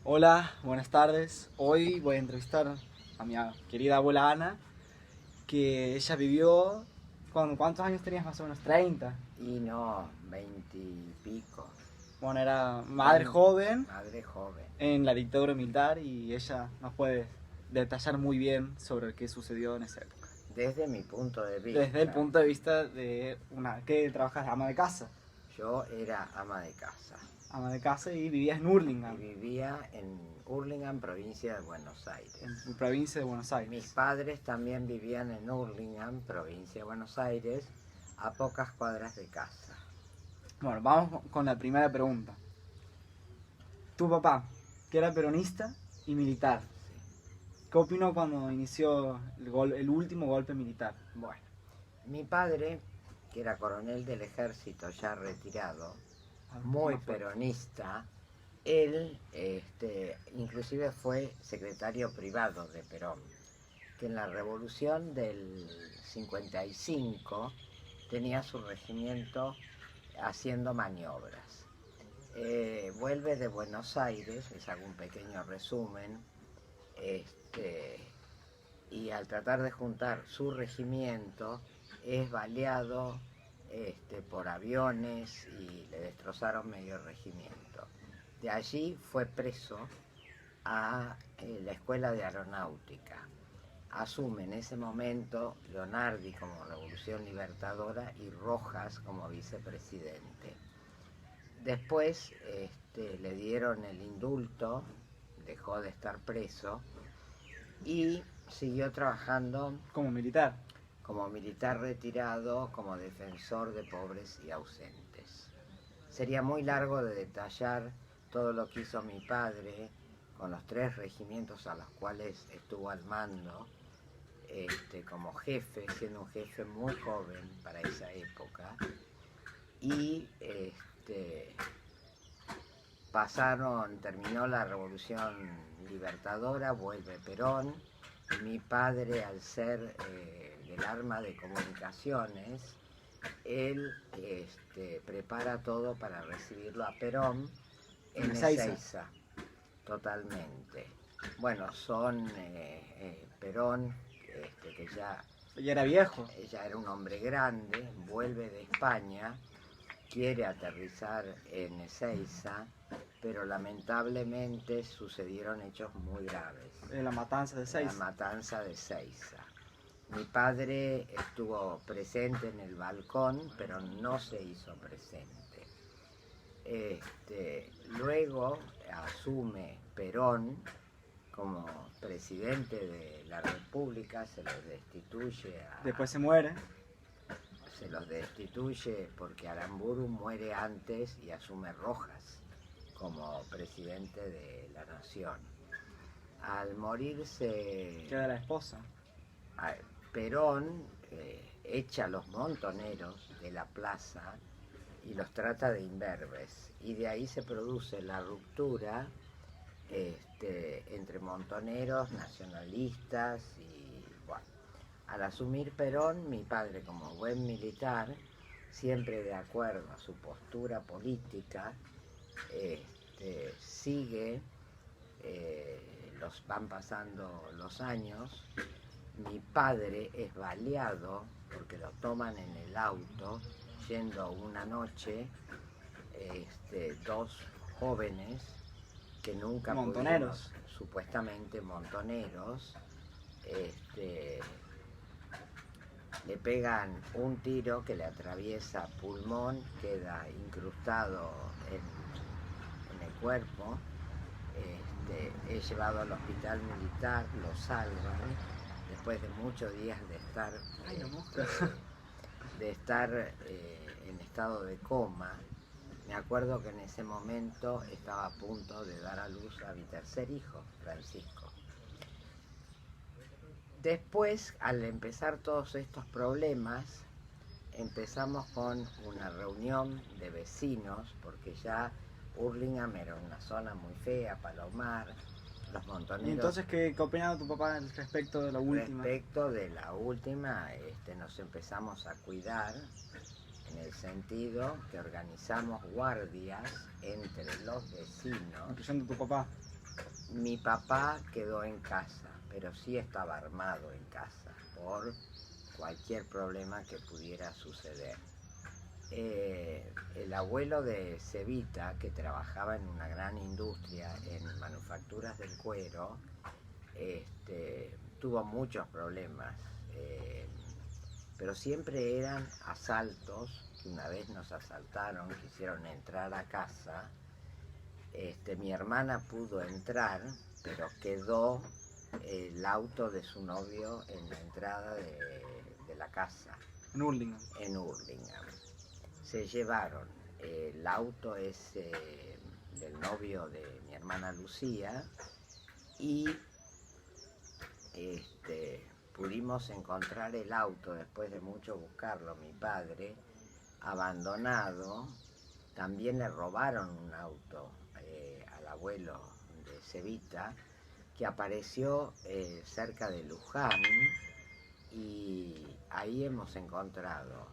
Hola, buenas tardes. Hoy voy a entrevistar a mi querida abuela Ana, que ella vivió... ¿Cuántos años tenías más o menos? 30. Y no, 20 y pico. Bueno, era madre joven Madre joven. en la dictadura militar y ella nos puede detallar muy bien sobre qué sucedió en esa época. Desde mi punto de vista. Desde el punto de vista de una... ¿Qué trabajas? Ama de casa. Yo era ama de casa. Ama de casa y vivías en Y Hurlingham, vivía en Hurlingham, provincia de Buenos Aires. en provincia de Buenos Aires. Mis padres también vivían en Hurlingham, provincia de Buenos Aires, a pocas cuadras de casa. Bueno, vamos con la primera pregunta. Tu papá, que era peronista y militar, Sí. ¿qué opinó cuando inició el último golpe militar? Bueno, mi padre, que era coronel del ejército ya retirado, muy peronista, él inclusive fue secretario privado de Perón, que en la revolución del 55 tenía su regimiento haciendo maniobras. Vuelve de Buenos Aires, les hago un pequeño resumen, y al tratar de juntar su regimiento es baleado por aviones y le destrozaron medio regimiento. De allí fue preso a la Escuela de Aeronáutica. Asume en ese momento Leonardi como Revolución Libertadora y Rojas como vicepresidente. Después le dieron el indulto, dejó de estar preso y siguió trabajando Como militar. como militar retirado, como defensor de pobres y ausentes. Sería muy largo de detallar todo lo que hizo mi padre con los 3 regimientos a los cuales estuvo al mando, como jefe, siendo un jefe muy joven para esa época. Y terminó la Revolución Libertadora, vuelve Perón, y mi padre, al ser el arma de comunicaciones, él prepara todo para recibirlo a Perón en Ezeiza, totalmente. Bueno, son Perón, que ya era viejo. ya era un hombre grande, vuelve de España, quiere aterrizar en Ezeiza, pero lamentablemente sucedieron hechos muy graves. La matanza de Ezeiza. La matanza de Ezeiza. Mi padre estuvo presente en el balcón, pero no se hizo presente. Luego asume Perón como presidente de la República, se lo destituye Después se muere. Se los destituye porque Aramburu muere antes y asume Rojas como presidente de la nación. Al morirse Queda la esposa. Perón echa a los montoneros de la plaza y los trata de imberbes, y de ahí se produce la ruptura entre montoneros, nacionalistas y bueno. Al asumir Perón, mi padre, como buen militar, siempre de acuerdo a su postura política, sigue, van pasando los años. Mi padre es baleado porque lo toman en el auto yendo una noche 2 jóvenes que nunca montoneros pudieron, supuestamente montoneros, le pegan un tiro que le atraviesa pulmón, queda incrustado en el cuerpo. Es llevado al hospital militar, lo salvan después de muchos días de estar en estado de coma. Me acuerdo que en ese momento estaba a punto de dar a luz a mi tercer hijo, Francisco. Después, al empezar todos estos problemas, empezamos con una reunión de vecinos, porque ya Hurlingham era una zona muy fea, Palomar, los montoneros. ¿Y entonces qué opinaba tu papá respecto de la última? Respecto de la última, nos empezamos a cuidar, en el sentido que organizamos guardias entre los vecinos. Incluyendo tu papá. Mi papá quedó en casa, pero sí estaba armado en casa por cualquier problema que pudiera suceder. El abuelo de Cevita, que trabajaba en una gran industria en manufacturas del cuero, tuvo muchos problemas, pero siempre eran asaltos. Una vez nos asaltaron, quisieron entrar a casa. Mi hermana pudo entrar, pero quedó el auto de su novio en la entrada de la casa. En Hurlingham. En Hurlingham. Se llevaron el auto ese del novio de mi hermana Lucía y pudimos encontrar el auto después de mucho buscarlo, mi padre, abandonado. También le robaron un auto al abuelo de Cevita, que apareció cerca de Luján, y ahí hemos encontrado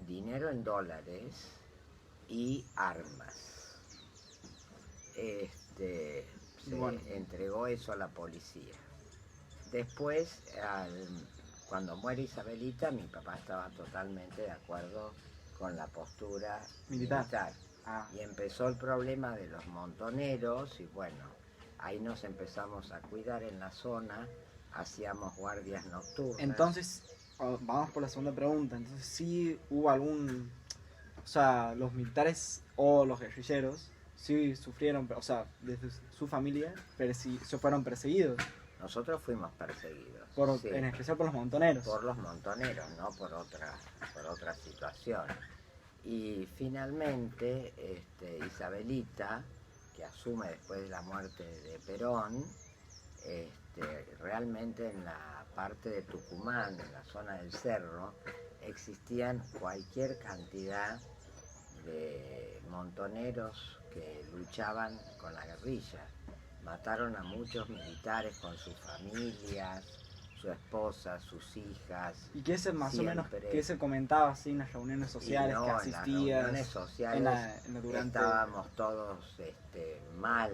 dinero en dólares y armas. Se entregó eso a la policía. Después, cuando muere Isabelita, mi papá estaba totalmente de acuerdo con la postura militar. Y empezó el problema de los montoneros y bueno, ahí nos empezamos a cuidar en la zona, hacíamos guardias nocturnas. Entonces, vamos por la segunda pregunta. Entonces, ¿sí hubo algún... O sea, los militares o los guerrilleros sí sufrieron, o sea, desde su familia, se fueron perseguidos? Nosotros fuimos perseguidos. Sí. En especial por los montoneros. Por los montoneros, no por otra situación. Y finalmente Isabelita, que asume después de la muerte de Perón, realmente en la parte de Tucumán, en la zona del cerro, existían cualquier cantidad de montoneros que luchaban con la guerrilla. Mataron a muchos militares con sus familias, su esposa, sus hijas. ¿Y qué se más siempre, o menos qué se comentaba así en las reuniones sociales que asistías? En las reuniones sociales estábamos todos mal,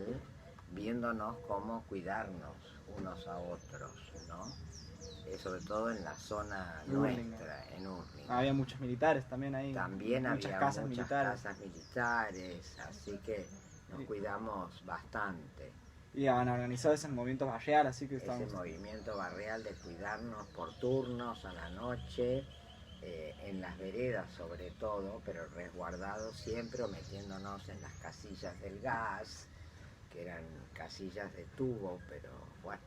viéndonos cómo cuidarnos unos a otros, ¿no? Sobre todo en la zona nuestra, en Hurlingham. Había muchos militares también ahí. También había muchas casas militares, así que nos cuidamos bastante. Y han organizado ese movimiento barrial, así que estábamos... Ese movimiento barrial de cuidarnos por turnos a la noche, en las veredas sobre todo, pero resguardados siempre o metiéndonos en las casillas del gas, que eran casillas de tubo, pero bueno,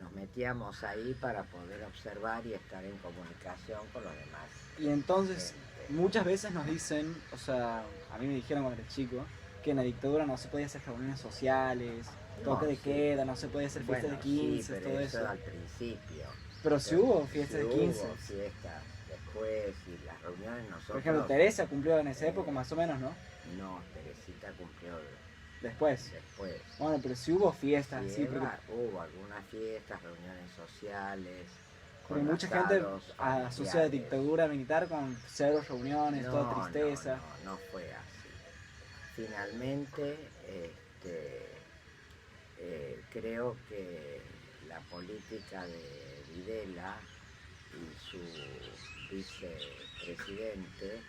nos metíamos ahí para poder observar y estar en comunicación con los demás. Y entonces, muchas veces nos dicen, o sea, a mí me dijeron cuando era chico, que en la dictadura no se podía hacer reuniones sociales, toque de queda, no se podía hacer fiestas de 15, pero todo eso. Al principio. Pero sí hubo fiestas de 15. Hubo fiestas después y las reuniones nosotros... Por ejemplo, Teresa cumplió en esa época más o menos, ¿no? No, Teresita cumplió después. Bueno, pero sí hubo fiestas, sí, porque... Hubo algunas fiestas, reuniones sociales. Porque mucha gente asocia la dictadura militar con cero reuniones, toda tristeza. No fue así. Finalmente, creo que la política de Videla y su vicepresidente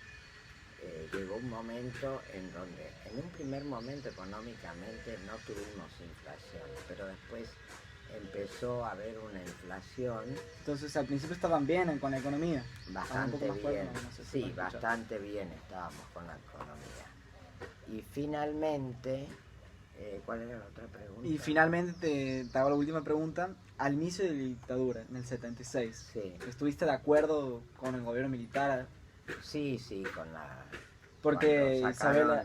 llegó un momento en donde, en un primer momento económicamente no tuvimos inflación, pero después empezó a haber una inflación. Entonces al principio estaban bien con la economía. Bastante bien, sí, bastante bien estábamos con la economía. Y finalmente, ¿cuál era la otra pregunta? Y finalmente te hago la última pregunta. Al inicio de la dictadura, en el 76, sí. ¿Estuviste de acuerdo con el gobierno militar? Sí, con la... Porque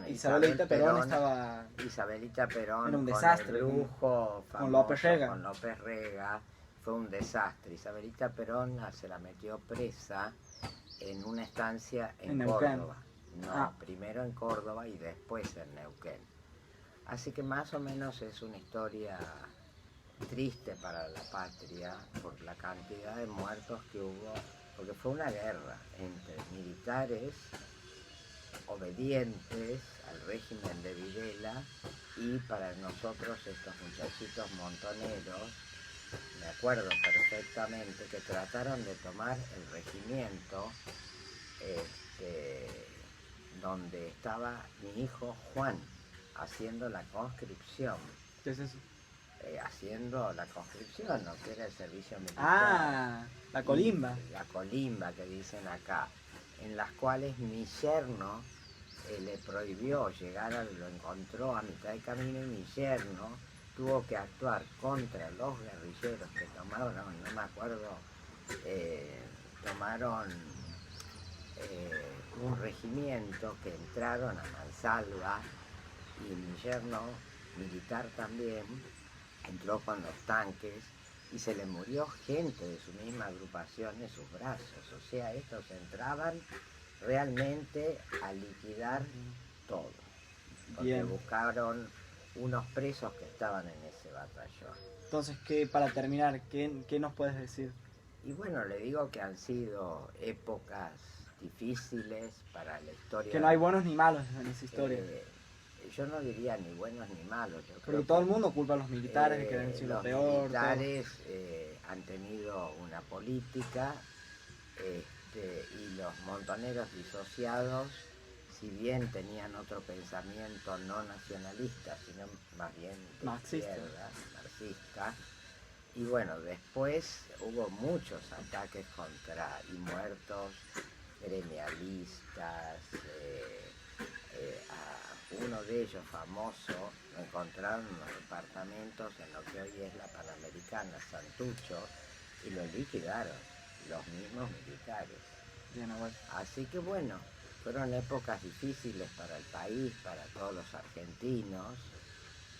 Isabelita Perón estaba... Isabelita Perón era un desastre, con el lujo famoso, con López Rega. Con López Rega, fue un desastre. Isabelita Perón se la metió presa en una estancia en Córdoba. Primero en Córdoba y después en Neuquén. Así que más o menos es una historia triste para la patria por la cantidad de muertos que hubo, porque fue una guerra entre militares obedientes al régimen de Videla y para nosotros estos muchachitos montoneros, me acuerdo perfectamente que trataron de tomar el regimiento donde estaba mi hijo Juan haciendo la conscripción. ¿Qué es eso? Haciendo la conscripción, ¿no? Que era el servicio militar. Ah, la colimba. La colimba que dicen acá, en las cuales mi yerno le prohibió llegar, lo encontró a mitad de camino y mi yerno tuvo que actuar contra los guerrilleros que tomaron, no me acuerdo, tomaron un regimiento que entraron a Mansalva y mi yerno, militar también, entró con los tanques y se le murió gente de su misma agrupación en sus brazos. O sea, estos entraban realmente a liquidar todo. Porque Bien. buscaron unos presos que estaban en ese batallón. Entonces, para terminar, ¿qué nos puedes decir? Y bueno, le digo que han sido épocas difíciles para la historia. Que no hay buenos ni malos en esa historia. Yo no diría ni buenos ni malos. Yo Porque creo todo el que, mundo culpa a los militares de que han sido lo peor. Los militares han tenido una política y los montoneros disociados, si bien tenían otro pensamiento no nacionalista, sino más bien de marxista. izquierda, marxista. Y bueno, después hubo muchos ataques contra y muertos, gremialistas, a uno de ellos famoso, lo encontraron en los departamentos en lo que hoy es la Panamericana, Santucho, y lo liquidaron los mismos militares. Bien, abuelo. Así que bueno, fueron épocas difíciles para el país, para todos los argentinos,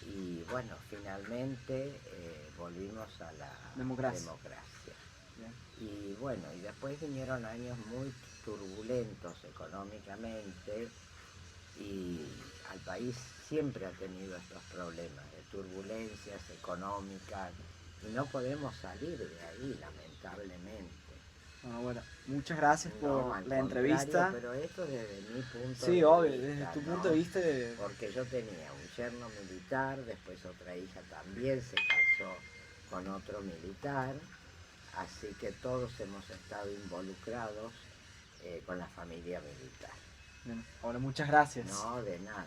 y bueno, finalmente volvimos a la democracia. Y bueno, y después vinieron años muy turbulentos económicamente, y al país siempre ha tenido estos problemas de turbulencias económicas, y no podemos salir de ahí, lamentablemente. Bueno, muchas gracias por la entrevista. Pero esto desde mi punto de vista. Sí, obvio, desde tu punto de vista. Porque yo tenía un yerno militar, después otra hija también se casó con otro militar, así que todos hemos estado involucrados con la familia militar. Bien, ahora muchas gracias. No, de nada.